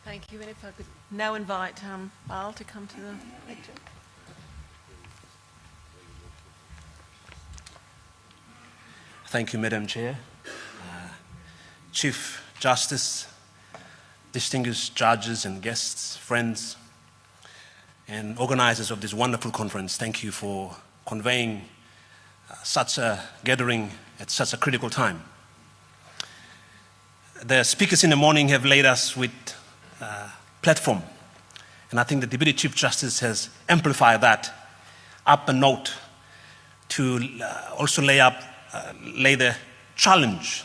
Thank you. And if I could now invite Bal to come to the lecture. Thank you, Madam Chair. Chief Justice, distinguished judges and guests, friends, and organizers of this wonderful conference, thank you for conveying such a gathering at such a critical time. The speakers in the morning have laid us with a platform, and I think the Deputy Chief Justice has amplified that up a note to also lay the challenge.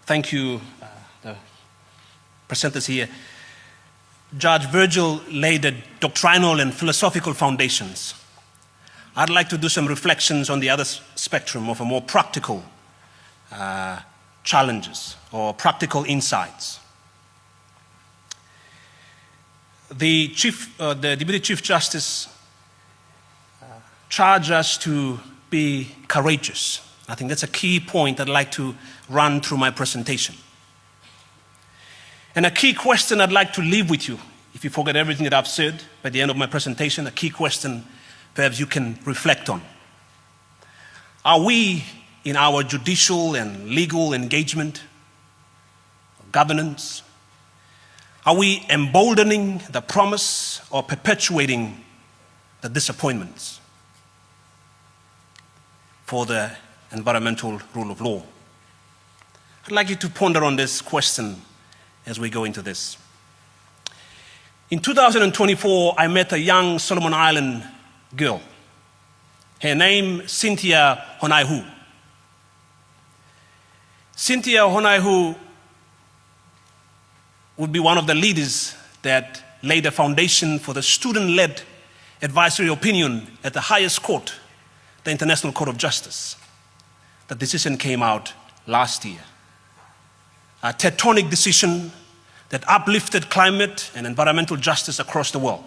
Thank you, the presenters here. Judge Virgil laid the doctrinal and philosophical foundations. I'd like to do some reflections on the other spectrum of a more practical challenges or practical insights. The Deputy Chief Justice charged us to be courageous. I think that's a key point I'd like to run through my presentation. And a key question I'd like to leave with you, if you forget everything that I've said by the end of my presentation, a key question perhaps you can reflect on. Are we, in our judicial and legal engagement, governance, are we emboldening the promise or perpetuating the disappointments for the environmental rule of law? I'd like you to ponder on this question as we go into this. In 2024, I met a young Solomon Island girl. Her name, Cynthia Honaihu. Cynthia Honaihu would be one of the leaders that laid the foundation for the student-led advisory opinion at the highest court, the International Court of Justice. The decision came out last year. A tectonic decision that uplifted climate and environmental justice across the world.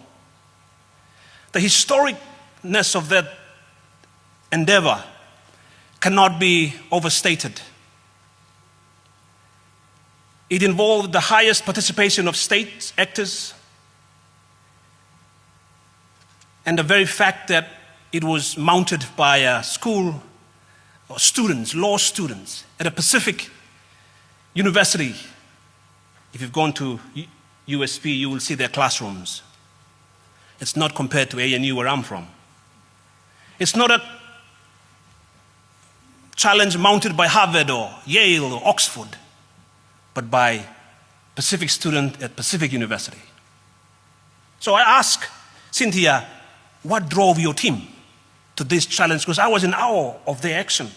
The historicness of that endeavor cannot be overstated. It involved the highest participation of state actors, and the very fact that it was mounted by a school or students, law students, at a Pacific University. If you've gone to USP, you will see their classrooms. It's not compared to ANU where I'm from. It's not a challenge mounted by Harvard or Yale or Oxford, but by Pacific student at Pacific University. So I asked Cynthia, what drove your team to this challenge? Because I was in awe of their action.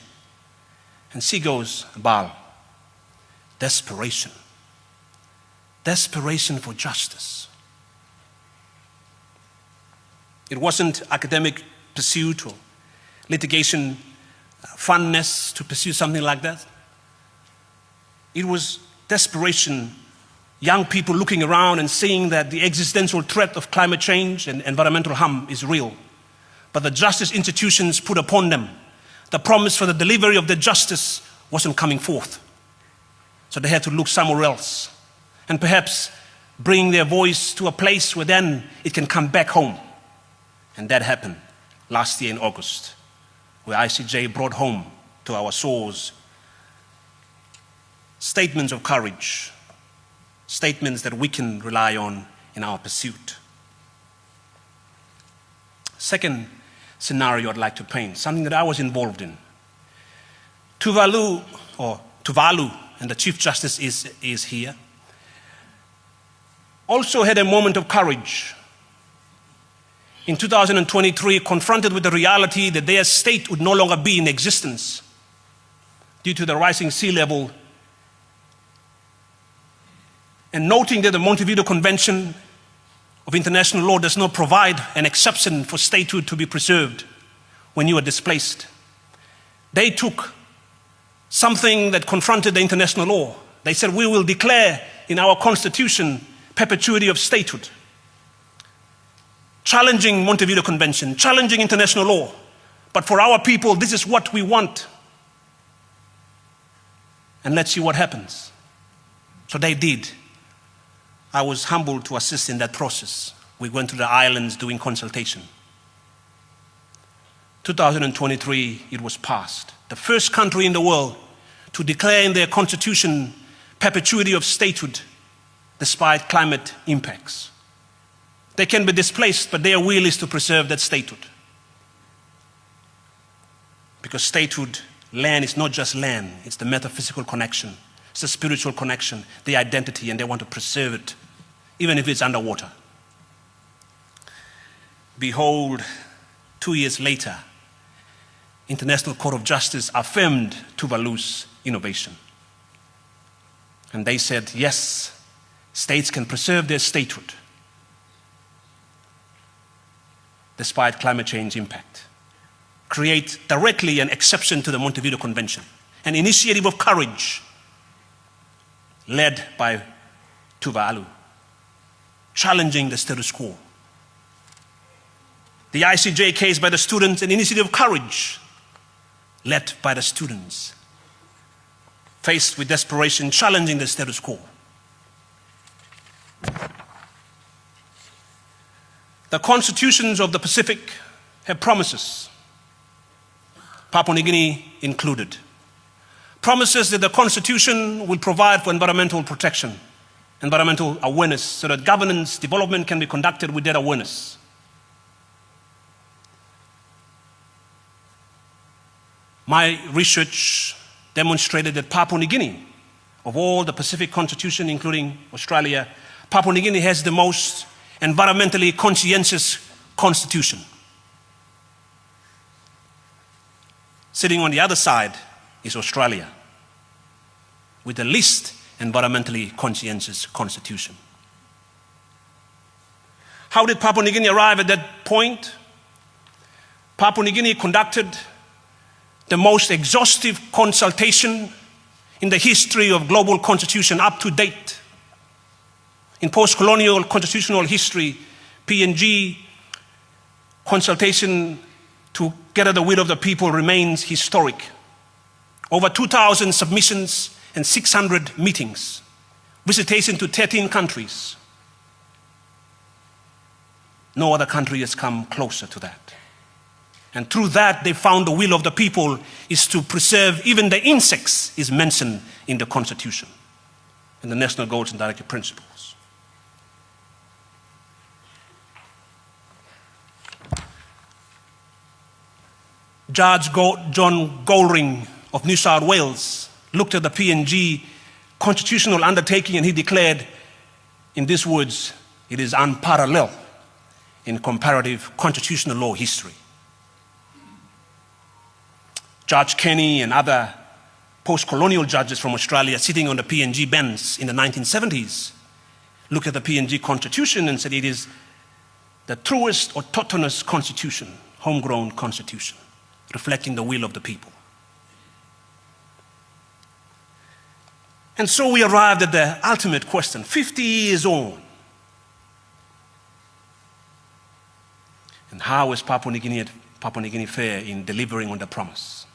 And she goes, Bal, desperation. Desperation for justice. It wasn't academic pursuit or litigation funness to pursue something like that. It was desperation, young people looking around and seeing that the existential threat of climate change and environmental harm is real. But the justice institutions put upon them the promise for the delivery of the justice wasn't coming forth. So they had to look somewhere else and perhaps bring their voice to a place where then it can come back home. And that happened last year in August, where ICJ brought home to our shores statements of courage, statements that we can rely on in our pursuit. Second scenario I'd like to paint, something that I was involved in. Tuvalu, and the Chief Justice is here, also had a moment of courage. In 2023, confronted with the reality that their state would no longer be in existence due to the rising sea level, and noting that the Montevideo Convention of International Law does not provide an exception for statehood to be preserved when you are displaced, they took something that confronted the international law. They said, we will declare in our constitution perpetuity of statehood, challenging Montevideo Convention, challenging international law. But for our people, this is what we want. And let's see what happens. So they did. I was humbled to assist in that process. We went to the islands doing consultation. 2023, it was passed. The first country in the world to declare in their constitution perpetuity of statehood despite climate impacts. They can be displaced, but their will is to preserve that statehood. Because statehood, land is not just land, it's the metaphysical connection, it's the spiritual connection, the identity, and they want to preserve it, even if it's underwater. Behold, 2 years later, International Court of Justice affirmed Tuvalu's innovation. And they said, yes, states can preserve their statehood despite climate change impact. Create directly an exception to the Montevideo Convention, an initiative of courage led by Tuvalu, challenging the status quo. The ICJ case by the students, an initiative of courage led by the students, faced with desperation, challenging the status quo. The constitutions of the Pacific have promises, Papua New Guinea included. Promises that the Constitution will provide for environmental protection, environmental awareness, so that governance development can be conducted with that awareness. My research demonstrated that Papua New Guinea, of all the Pacific Constitution, including Australia, Papua New Guinea has the most environmentally conscientious constitution. Sitting on the other side is Australia, with the least environmentally conscientious constitution. How did Papua New Guinea arrive at that point? Papua New Guinea conducted the most exhaustive consultation in the history of global constitution up to date. In post-colonial constitutional history, PNG consultation to gather the will of the people remains historic. Over 2,000 submissions and 600 meetings, visitation to 13 countries. No other country has come closer to that. And through that, they found the will of the people is to preserve, even the insects is mentioned in the Constitution, in the National Goals and Directive Principles. Judge John Goldring of New South Wales looked at the PNG constitutional undertaking and he declared in these words, it is unparalleled in comparative constitutional law history. Judge Kenny and other post-colonial judges from Australia sitting on the PNG bench in the 1970s looked at the PNG constitution and said it is the truest autonomous constitution, homegrown constitution, reflecting the will of the people. And so we arrived at the ultimate question, 50 years on. And how is Papua New Guinea fare in delivering on the promise?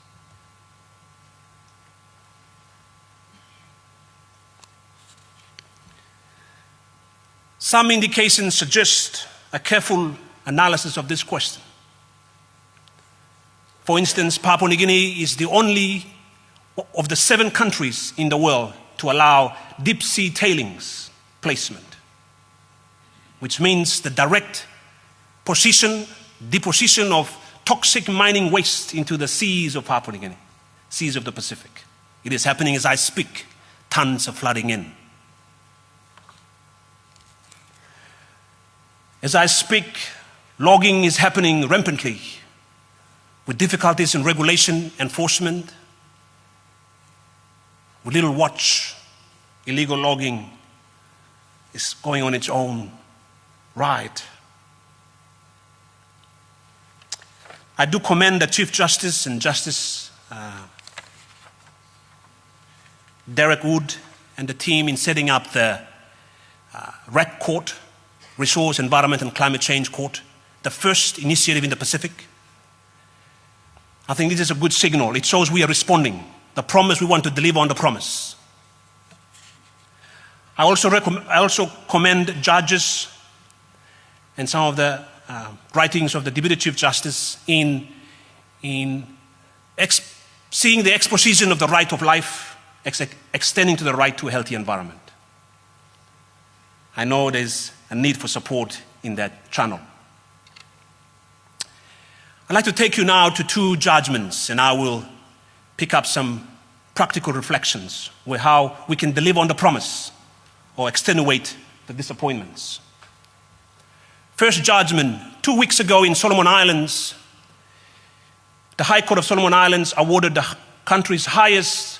Some indications suggest a careful analysis of this question. For instance, Papua New Guinea is the only of the 7 countries in the world to allow deep sea tailings placement, which means the direct deposition of toxic mining waste into the seas of Papua New Guinea, seas of the Pacific. It is happening as I speak. Tons are flooding in. As I speak, logging is happening rampantly, with difficulties in regulation, enforcement. With little watch, illegal logging is going on its own ride. I do commend the Chief Justice and Justice Derek Wood and the team in setting up the REC Court, Resource, Environment and Climate Change Court, the first initiative in the Pacific. I think this is a good signal. It shows we are responding. The promise, we want to deliver on the promise. I also commend judges and some of the writings of the Deputy Chief Justice in seeing the exposition of the right of life extending to the right to a healthy environment. I know there's a need for support in that channel. I'd like to take you now to two judgments, and I will pick up some practical reflections with how we can deliver on the promise or extenuate the disappointments. First judgment, 2 weeks ago in Solomon Islands, the High Court of Solomon Islands awarded the country's highest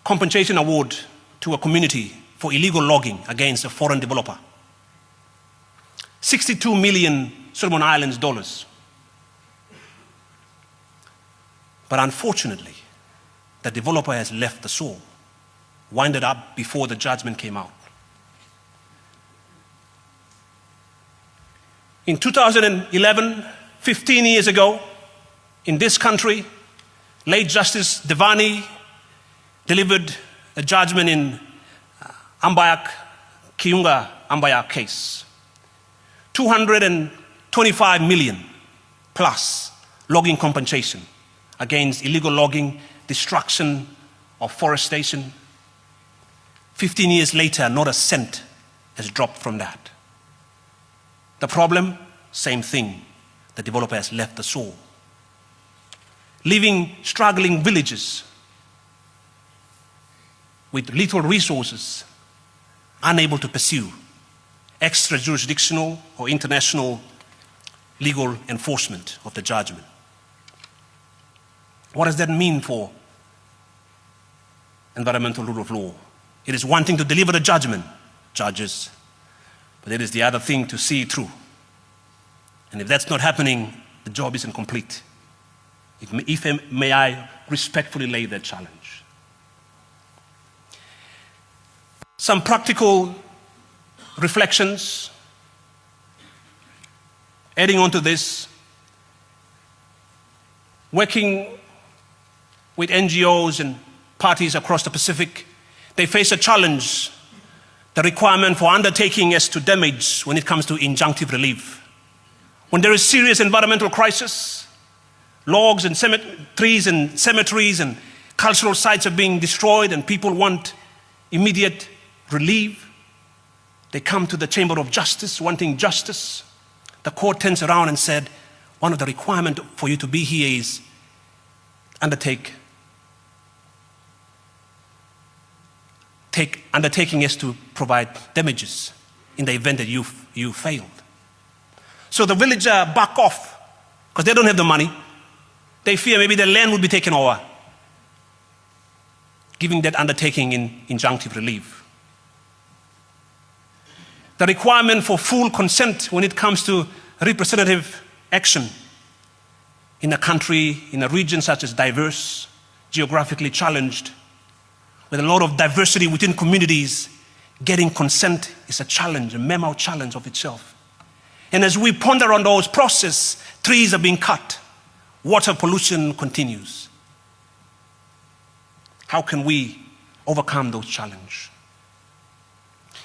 compensation award to a community for illegal logging against a foreign developer. 62 million Solomon Islands dollars. But unfortunately, the developer has left the soil, winded up before the judgment came out. In 2011, 15 years ago, in this country, late Justice Devani delivered a judgment in Ambayak, Kiunga Ambayak case. 225 million plus logging compensation against illegal logging, destruction of forestation. 15 years later, not a cent has dropped from that. The problem, same thing. The developer has left the soil, leaving struggling villages with little resources, unable to pursue extra-jurisdictional or international legal enforcement of the judgment. What does that mean for environmental rule of law? It is one thing to deliver the judgment, judges, but it is the other thing to see it through. And if that's not happening, the job isn't complete. May I respectfully lay that challenge. Some practical reflections. Adding on to this, working with NGOs and parties across the Pacific, they face a challenge, the requirement for undertaking as to damage when it comes to injunctive relief. When there is serious environmental crisis, logs and trees and cemeteries and cultural sites are being destroyed and people want immediate relief, they come to the Chamber of Justice wanting justice. The court turns around and said, one of the requirements for you to be here is undertaking is to provide damages in the event that you failed. So the villager back off because they don't have the money. They fear maybe the land will be taken over, giving that undertaking in injunctive relief. The requirement for full consent when it comes to representative action in a country, in a region such as diverse, geographically challenged, with a lot of diversity within communities, getting consent is a challenge, a memo challenge of itself. And as we ponder on those processes, trees are being cut, water pollution continues. How can we overcome those challenges?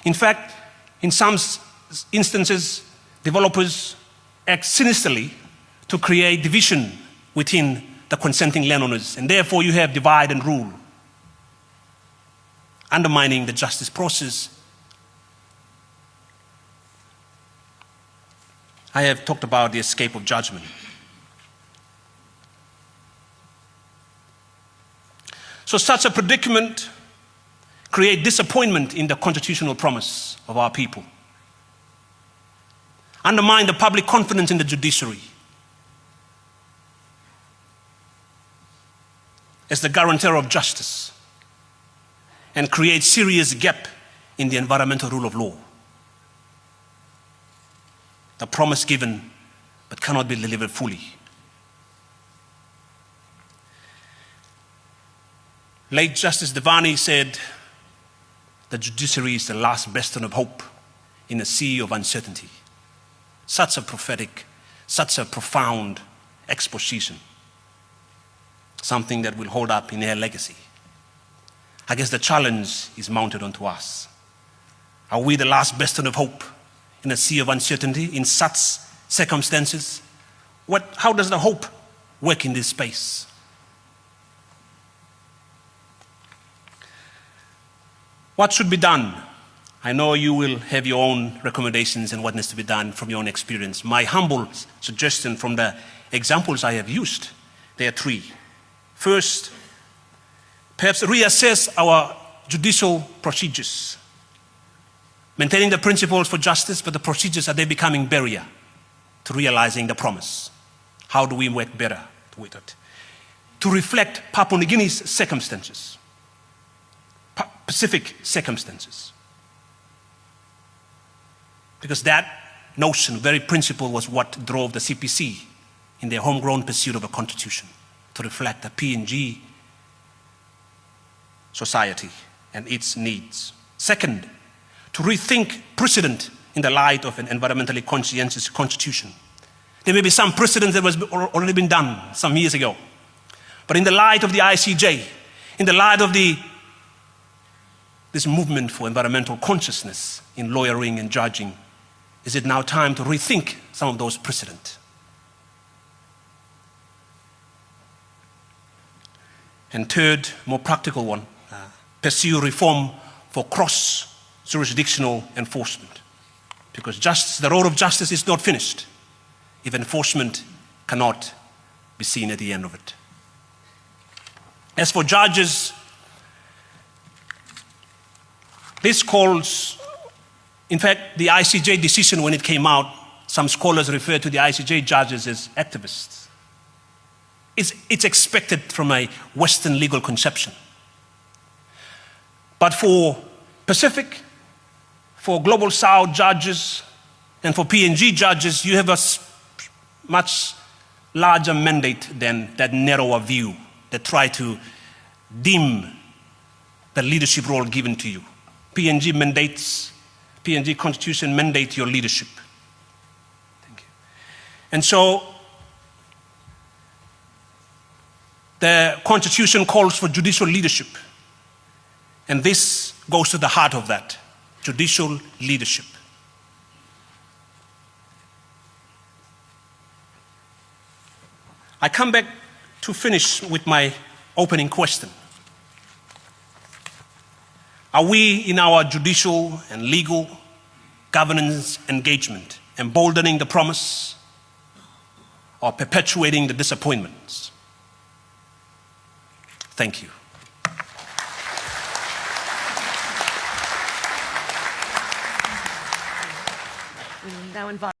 In fact, in some instances, developers act sinisterly to create division within the consenting landowners, and therefore you have divide and rule, undermining the justice process. I have talked about the escape of judgment. So such a predicament creates disappointment in the constitutional promise of our people, undermine the public confidence in the judiciary as the guarantor of justice, and create serious gap in the environmental rule of law. The promise given but cannot be delivered fully. Late Justice Devani said, the judiciary is the last bastion of hope in a sea of uncertainty. Such a prophetic, such a profound exposition. Something that will hold up in her legacy. I guess the challenge is mounted onto us. Are we the last bastion of hope in a sea of uncertainty in such circumstances? How does the hope work in this space? What should be done? I know you will have your own recommendations and what needs to be done from your own experience. My humble suggestion from the examples I have used, there are three. First, perhaps reassess our judicial procedures. Maintaining the principles for justice, but the procedures, are they becoming barrier to realizing the promise? How do we work better with it? To reflect Papua New Guinea's circumstances, Pacific circumstances. Because that notion, very principle, was what drove the CPC in their homegrown pursuit of a constitution, to reflect the PNG society and its needs. Second, to rethink precedent in the light of an environmentally conscientious constitution. There may be some precedent that was already been done some years ago. But in the light of the ICJ, in the light of this movement for environmental consciousness in lawyering and judging, is it now time to rethink some of those precedents? And third, more practical one, pursue reform for cross-jurisdictional enforcement. Because justice, the road of justice is not finished if enforcement cannot be seen at the end of it. As for judges, this calls, in fact, the ICJ decision when it came out, some scholars refer to the ICJ judges as activists. It's expected from a Western legal conception. But for Pacific, for Global South judges, and for PNG judges, you have a much larger mandate than that narrower view that try to dim the leadership role given to you. PNG Constitution mandate your leadership. Thank you. And so the Constitution calls for judicial leadership. And this goes to the heart of that, judicial leadership. I come back to finish with my opening question. Are we, in our judicial and legal governance engagement, emboldening the promise or perpetuating the disappointments? Thank you. We will now invite